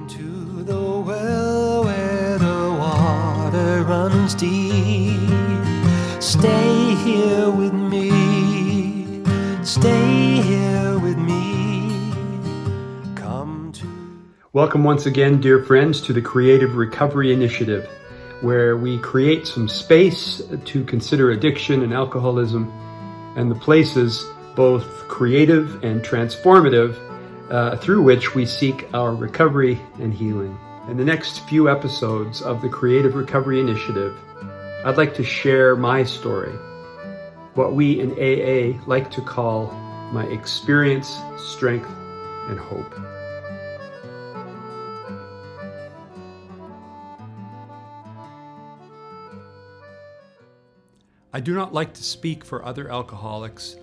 to the well where the water runs deep. Stay here with me. Stay here with me. Come to... Welcome once again, dear friends, to the Creative Recovery Initiative, where we create some space to consider addiction and alcoholism and the places, both creative and transformative, through which we seek our recovery and healing. In the next few episodes of the Creative Recovery Initiative, I'd like to share my story, what we in AA like to call my experience, strength, and hope. I do not like to speak for other alcoholics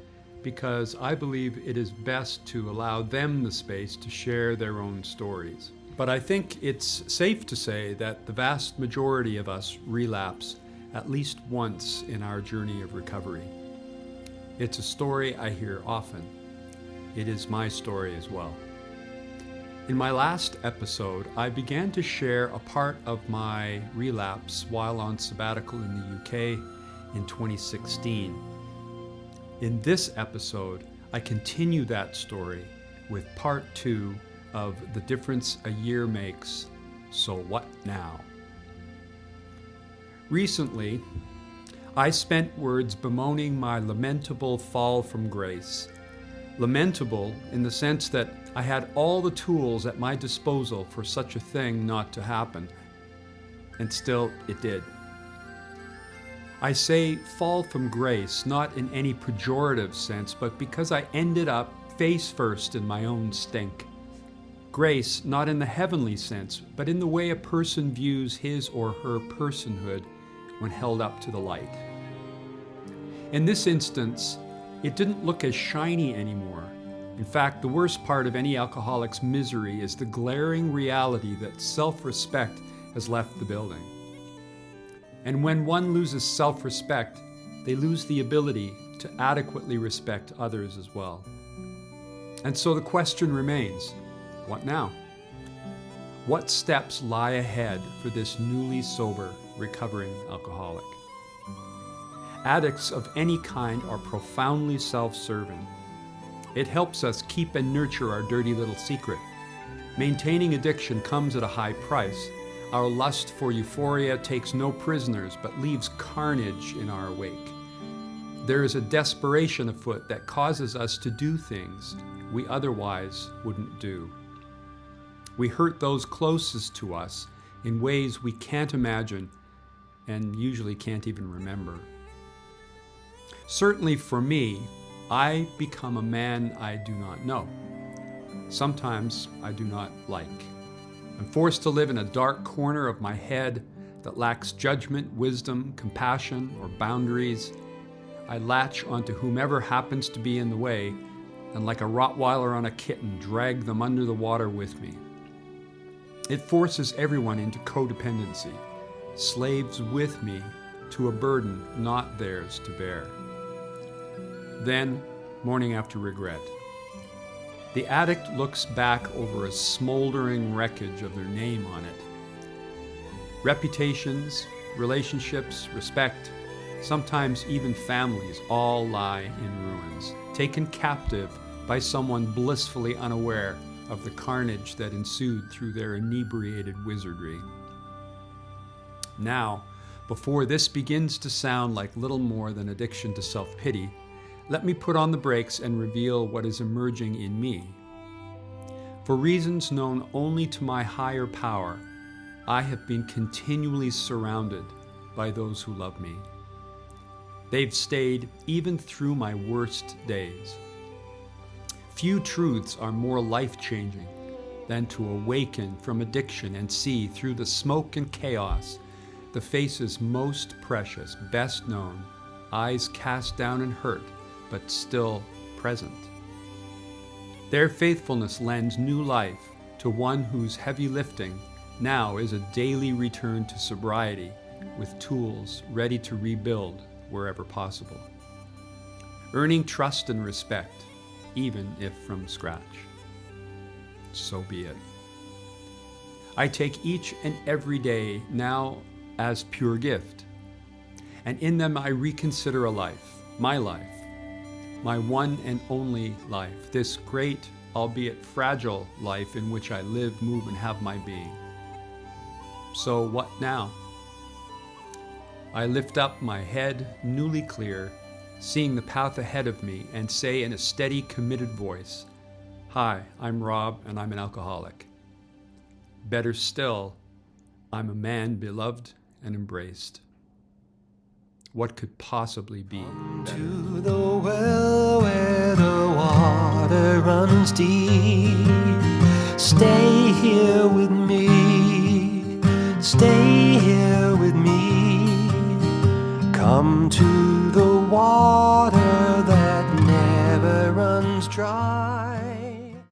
because I believe it is best to allow them the space to share their own stories. But I think it's safe to say that the vast majority of us relapse at least once in our journey of recovery. It's a story I hear often. It is my story as well. In my last episode, I began to share a part of my relapse while on sabbatical in the UK in 2016. In this episode, I continue that story with part 2 of The Difference a Year Makes, So What Now? Recently, I spent words bemoaning my lamentable fall from grace. Lamentable in the sense that I had all the tools at my disposal for such a thing not to happen, and still it did. I say fall from grace, not in any pejorative sense, but because I ended up face first in my own stink. Grace, not in the heavenly sense, but in the way a person views his or her personhood when held up to the light. In this instance, it didn't look as shiny anymore. In fact, the worst part of any alcoholic's misery is the glaring reality that self-respect has left the building. And when one loses self-respect, they lose the ability to adequately respect others as well. And so the question remains, what now? What steps lie ahead for this newly sober, recovering alcoholic? Addicts of any kind are profoundly self-serving. It helps us keep and nurture our dirty little secret. Maintaining addiction comes at a high price. Our lust for euphoria takes no prisoners, but leaves carnage in our wake. There is a desperation afoot that causes us to do things we otherwise wouldn't do. We hurt those closest to us in ways we can't imagine and usually can't even remember. Certainly for me, I become a man I do not know. Sometimes I do not like. I'm forced to live in a dark corner of my head that lacks judgment, wisdom, compassion, or boundaries. I latch onto whomever happens to be in the way, and like a Rottweiler on a kitten, drag them under the water with me. It forces everyone into codependency, slaves with me to a burden not theirs to bear. Then, morning after regret. The addict looks back over a smoldering wreckage of their name on it. Reputations, relationships, respect, sometimes even families all lie in ruins, taken captive by someone blissfully unaware of the carnage that ensued through their inebriated wizardry. Now, before this begins to sound like little more than addiction to self-pity, let me put on the brakes and reveal what is emerging in me. For reasons known only to my higher power, I have been continually surrounded by those who love me. They've stayed even through my worst days. Few truths are more life-changing than to awaken from addiction and see through the smoke and chaos the faces most precious, best known, eyes cast down and hurt, but still present. Their faithfulness lends new life to one whose heavy lifting now is a daily return to sobriety with tools ready to rebuild wherever possible. Earning trust and respect, even if from scratch. So be it. I take each and every day now as pure gift, and in them I reconsider a life, my one and only life, this great, albeit fragile life in which I live, move, and have my being. So what now? I lift up my head, newly clear, seeing the path ahead of me, and say in a steady, committed voice, "Hi, I'm Rob, and I'm an alcoholic. Better still, I'm a man beloved and embraced." What could possibly be better? To the well where the water runs deep. Stay here with me. Stay here with me. Come to the water that never runs dry.